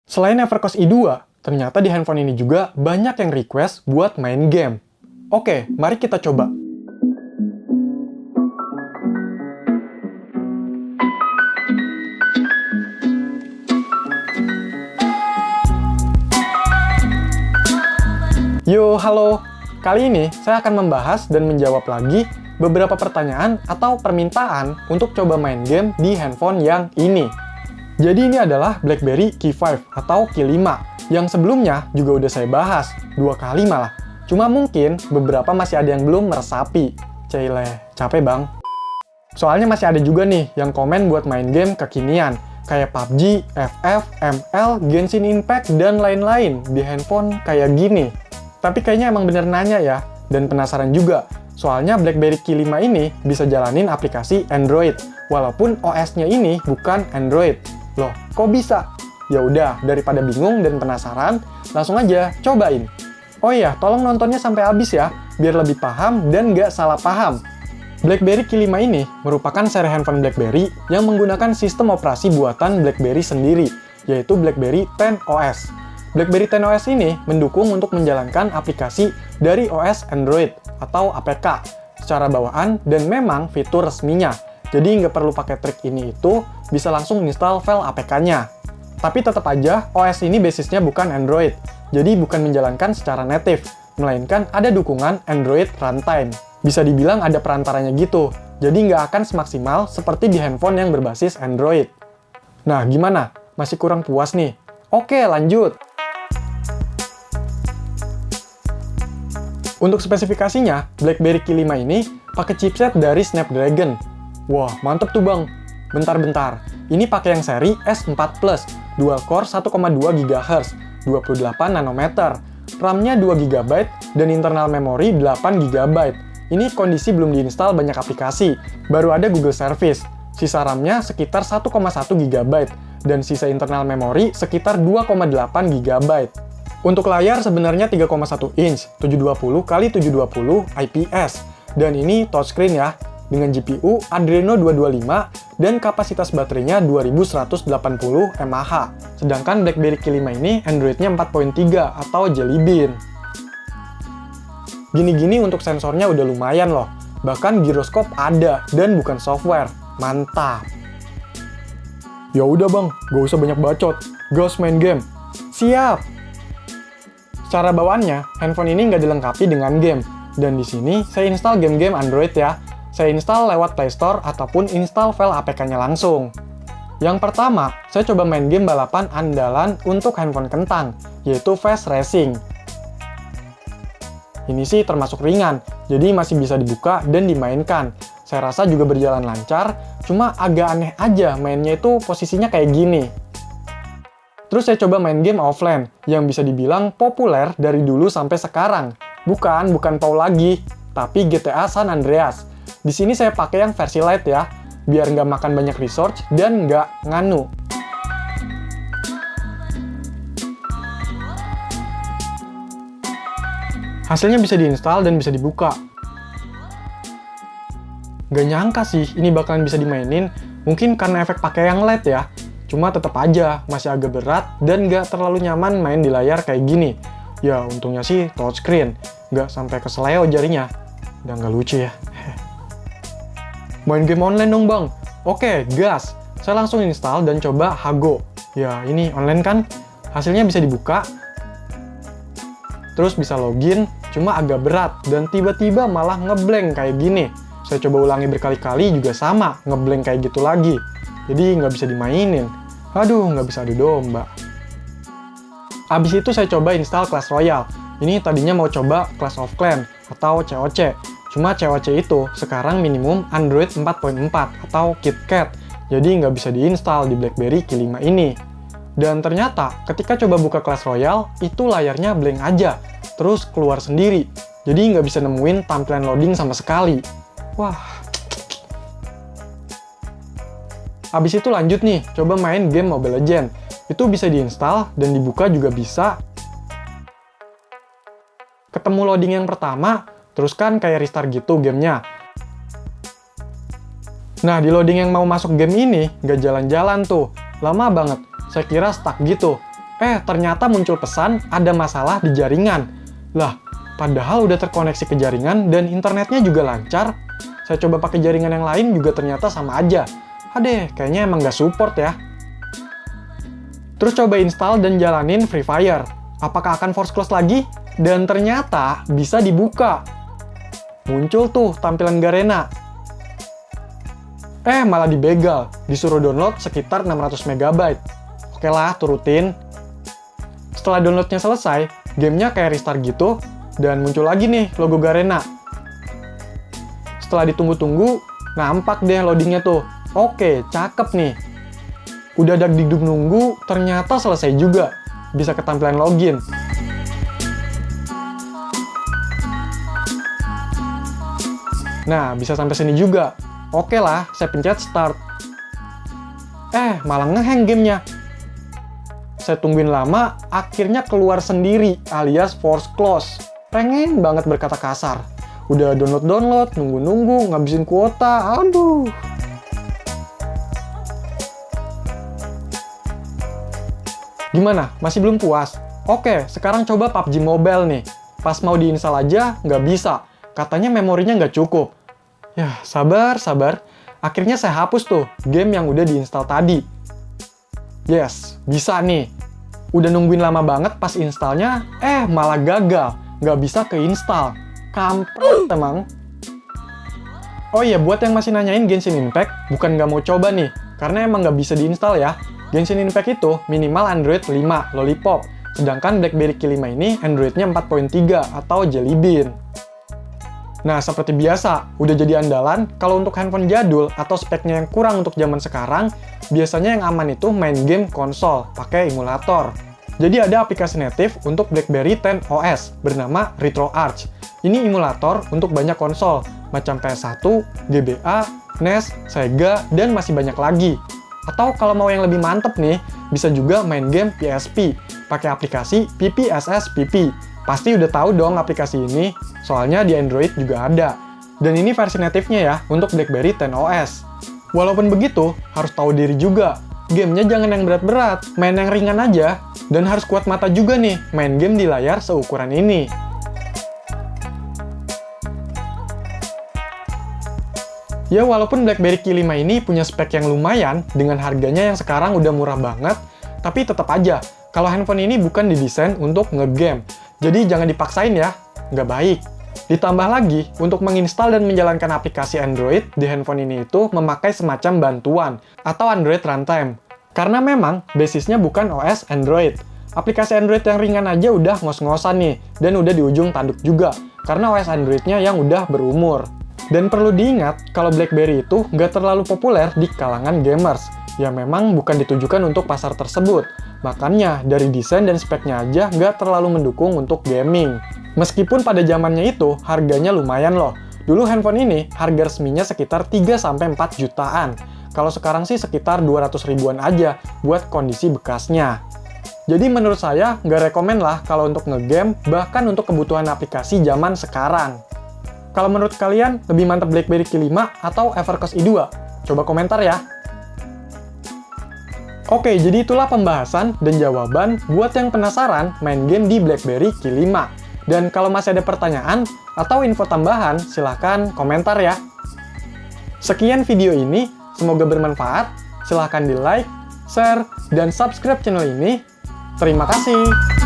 Selain Evercost i2, ternyata di handphone ini juga banyak yang request buat main game. Oke, mari kita coba. Yo, halo. Kali ini saya akan membahas dan menjawab lagi beberapa pertanyaan atau permintaan untuk coba main game di handphone yang ini. Jadi ini adalah BlackBerry Key 5 atau Key 5 yang sebelumnya juga udah saya bahas 2 kali malah. Cuma mungkin beberapa masih ada yang belum meresapi. Cile, capek bang. Soalnya masih ada juga nih yang komen buat main game kekinian kayak PUBG, FF, ML, Genshin Impact, dan lain-lain di handphone kayak gini. Tapi kayaknya emang bener nanya ya, dan penasaran juga. Soalnya BlackBerry Key 5 ini bisa jalanin aplikasi Android, walaupun OS-nya ini bukan Android. Loh, kok bisa? Ya udah, daripada bingung dan penasaran, langsung aja cobain. Oh iya, tolong nontonnya sampai habis ya, biar lebih paham dan nggak salah paham. BlackBerry Key 5 ini merupakan seri handphone BlackBerry yang menggunakan sistem operasi buatan BlackBerry sendiri, yaitu BlackBerry 10OS. BlackBerry 10OS ini mendukung untuk menjalankan aplikasi dari OS Android atau APK secara bawaan dan memang fitur resminya. Jadi nggak perlu pakai trik ini itu, bisa langsung install file APK-nya. Tapi tetap aja, OS ini basisnya bukan Android, jadi bukan menjalankan secara native, melainkan ada dukungan Android Runtime. Bisa dibilang ada perantaranya gitu, jadi nggak akan semaksimal seperti di handphone yang berbasis Android. Nah, gimana? Masih kurang puas nih? Oke, lanjut! Untuk spesifikasinya, BlackBerry Key 5 ini pakai chipset dari Snapdragon. Wah, mantep tuh bang. Bentar-bentar, ini pakai yang seri S4 Plus, dual core 1,2 GHz, 28 nanometer, RAM-nya 2 GB, dan internal memori 8 GB. Ini kondisi belum diinstal banyak aplikasi, baru ada Google Service. Sisa RAM-nya sekitar 1,1 GB, dan sisa internal memori sekitar 2,8 GB. Untuk layar sebenarnya 3,1 inch, 720x720 IPS, dan ini touchscreen ya, dengan GPU Adreno 225 dan kapasitas baterainya 2180 mAh. Sedangkan BlackBerry Key 5 ini Android-nya 4.3 atau Jelly Bean. Gini-gini untuk sensornya udah lumayan loh. Bahkan giroskop ada dan bukan software. Mantap. Ya udah bang, gak usah banyak bacot. Gas main game. Siap. Secara bawaannya, handphone ini nggak dilengkapi dengan game. Dan di sini saya install game-game Android ya. Saya install lewat Play Store ataupun install file APK-nya langsung. Yang pertama, saya coba main game balapan andalan untuk handphone kentang, yaitu Fast Racing. Ini sih termasuk ringan, jadi masih bisa dibuka dan dimainkan. Saya rasa juga berjalan lancar, cuma agak aneh aja mainnya itu posisinya kayak gini. Terus saya coba main game offline, yang bisa dibilang populer dari dulu sampai sekarang. Bukan PAU lagi, tapi GTA San Andreas. Di sini saya pakai yang versi light ya, biar nggak makan banyak resource dan nggak nganu. Hasilnya bisa diinstal dan bisa dibuka. Nggak nyangka sih ini bakalan bisa dimainin, mungkin karena efek pakai yang LED ya. Cuma tetap aja masih agak berat dan nggak terlalu nyaman main di layar kayak gini. Ya untungnya sih touchscreen, nggak sampai kesleo jarinya. Udah nggak lucu ya. Main game online dong bang. Oke, gas. Saya langsung install dan coba Hago. Ya, ini online kan? Hasilnya bisa dibuka. Terus bisa login, cuma agak berat. Dan tiba-tiba malah ngeblank kayak gini. Saya coba ulangi berkali-kali juga sama, ngeblank kayak gitu lagi. Jadi nggak bisa dimainin. Aduh, nggak bisa adu domba. Abis itu saya coba install Clash Royale. Ini tadinya mau coba Clash of Clans atau COC. Cuma COC itu sekarang minimum Android 4.4 atau KitKat, jadi nggak bisa diinstal di BlackBerry Key 5 ini. Dan ternyata ketika coba buka Clash Royale, itu layarnya blank aja, terus keluar sendiri. Jadi nggak bisa nemuin tampilan loading sama sekali. Wah. Abis itu lanjut nih, coba main game Mobile Legends. Itu bisa diinstal dan dibuka juga bisa. Ketemu loading yang pertama, terus kan kayak restart gitu gamenya. Nah, di loading yang mau masuk game ini, nggak jalan-jalan tuh. Lama banget. Saya kira stuck gitu. Ternyata muncul pesan ada masalah di jaringan. Lah, padahal udah terkoneksi ke jaringan dan internetnya juga lancar. Saya coba pakai jaringan yang lain juga ternyata sama aja. Kayaknya emang nggak support ya. Terus coba install dan jalanin Free Fire. Apakah akan force close lagi? Dan ternyata bisa dibuka. Muncul tuh tampilan Garena. Malah dibegal. Disuruh download sekitar 600 MB. Oke lah, turutin. Setelah downloadnya selesai, gamenya kayak restart gitu, dan muncul lagi nih logo Garena. Setelah ditunggu-tunggu, nampak deh loadingnya tuh. Oke, cakep nih. Udah dagdikduk nunggu, ternyata selesai juga. Bisa ke tampilan login. Nah, bisa sampai sini juga. Oke lah, saya pencet start. Malah ngehang gamenya. Saya tungguin lama, akhirnya keluar sendiri, alias force close. Pengen banget berkata kasar. Udah download, nunggu-nunggu, ngabisin kuota, aduh. Gimana? Masih belum puas? Oke, sekarang coba PUBG Mobile nih. Pas mau diinstal aja, nggak bisa. Katanya memorinya nggak cukup. Yah, sabar. Akhirnya saya hapus tuh game yang udah diinstal tadi. Yes, bisa nih. Udah nungguin lama banget pas installnya, malah gagal. Nggak bisa keinstall. Kampret emang. Oh iya, buat yang masih nanyain Genshin Impact, bukan nggak mau coba nih. Karena emang nggak bisa diinstal ya. Genshin Impact itu minimal Android 5, Lollipop. Sedangkan BlackBerry Q5 ini Androidnya 4.3 atau Jelly Bean. Nah, seperti biasa, udah jadi andalan kalau untuk handphone jadul atau speknya yang kurang untuk zaman sekarang, biasanya yang aman itu main game konsol, pakai emulator. Jadi ada aplikasi native untuk BlackBerry 10 OS bernama RetroArch. Ini emulator untuk banyak konsol, macam PS1, GBA, NES, Sega, dan masih banyak lagi. Atau kalau mau yang lebih mantep nih, bisa juga main game PSP, pakai aplikasi PPSS-PP. Pasti udah tahu dong aplikasi ini, soalnya di Android juga ada. Dan ini versi native-nya ya, untuk BlackBerry 10 OS. Walaupun begitu, harus tahu diri juga. Gamenya jangan yang berat-berat, main yang ringan aja. Dan harus kuat mata juga nih, main game di layar seukuran ini. Ya, walaupun BlackBerry Q5 ini punya spek yang lumayan, dengan harganya yang sekarang udah murah banget, tapi tetap aja, kalau handphone ini bukan didesain untuk ngegame. Jadi jangan dipaksain ya, nggak baik. Ditambah lagi, untuk menginstal dan menjalankan aplikasi Android di handphone ini itu memakai semacam bantuan, atau Android Runtime. Karena memang basisnya bukan OS Android. Aplikasi Android yang ringan aja udah ngos-ngosan nih, dan udah di ujung tanduk juga, karena OS Android-nya yang udah berumur. Dan perlu diingat, kalau BlackBerry itu nggak terlalu populer di kalangan gamers. Ya memang bukan ditujukan untuk pasar tersebut. Makanya, dari desain dan speknya aja nggak terlalu mendukung untuk gaming. Meskipun pada zamannya itu, harganya lumayan loh. Dulu handphone ini, harga resminya sekitar 3-4 jutaan. Kalau sekarang sih sekitar 200 ribuan aja buat kondisi bekasnya. Jadi menurut saya, nggak rekomen lah kalau untuk ngegame, bahkan untuk kebutuhan aplikasi zaman sekarang. Kalau menurut kalian, lebih mantap BlackBerry Q5 atau Evercost i2? Coba komentar ya. Oke, jadi itulah pembahasan dan jawaban buat yang penasaran main game di BlackBerry Q5. Dan kalau masih ada pertanyaan atau info tambahan, silahkan komentar ya. Sekian video ini, semoga bermanfaat. Silahkan di like, share, dan subscribe channel ini. Terima kasih.